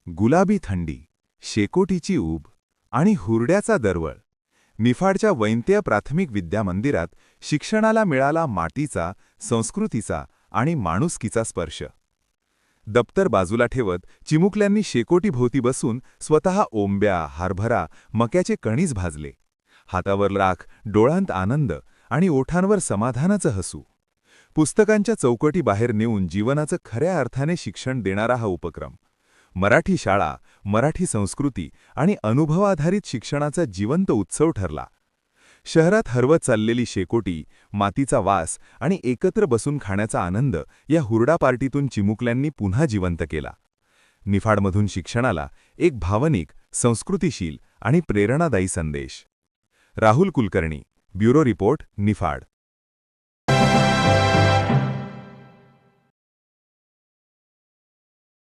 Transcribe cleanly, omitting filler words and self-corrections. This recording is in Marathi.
गुलाबी थंडी, शेकोटीची ऊब आणि हुरड्याचा दरवळ. निफाडच्या वैंत्य प्राथमिक विद्यामंदिरात शिक्षणाला मिळाला मातीचा, संस्कृतीचा आणि माणुसकीचा स्पर्श. दप्तर बाजूला ठेवत चिमुकल्यांनी शेकोटीभोवती बसून स्वतः ओंब्या, हरभरा, मक्याचे कणीस भाजले. हातावर राख, डोळ्यांत आनंद आणि ओठांवर समाधानाचं हसू. पुस्तकांच्या चौकटी बाहेर नेऊन जीवनाचं खऱ्या अर्थाने शिक्षण देणारा हा उपक्रम. मराठी शाळा, मराठी संस्कृती आणि अनुभवाधारित शिक्षणाचा जिवंत उत्सव ठरला. शहरात हरवत चाललेली शेकोटी, मातीचा वास आणि एकत्र बसून खाण्याचा आनंद या हुरडा पार्टीतून चिमुकल्यांनी पुन्हा जिवंत केला. निफाडमधून शिक्षणाला एक भावनिक, संस्कृतीशील आणि प्रेरणादायी संदेश. Rahul Kulkarni, bureau report, Niphad.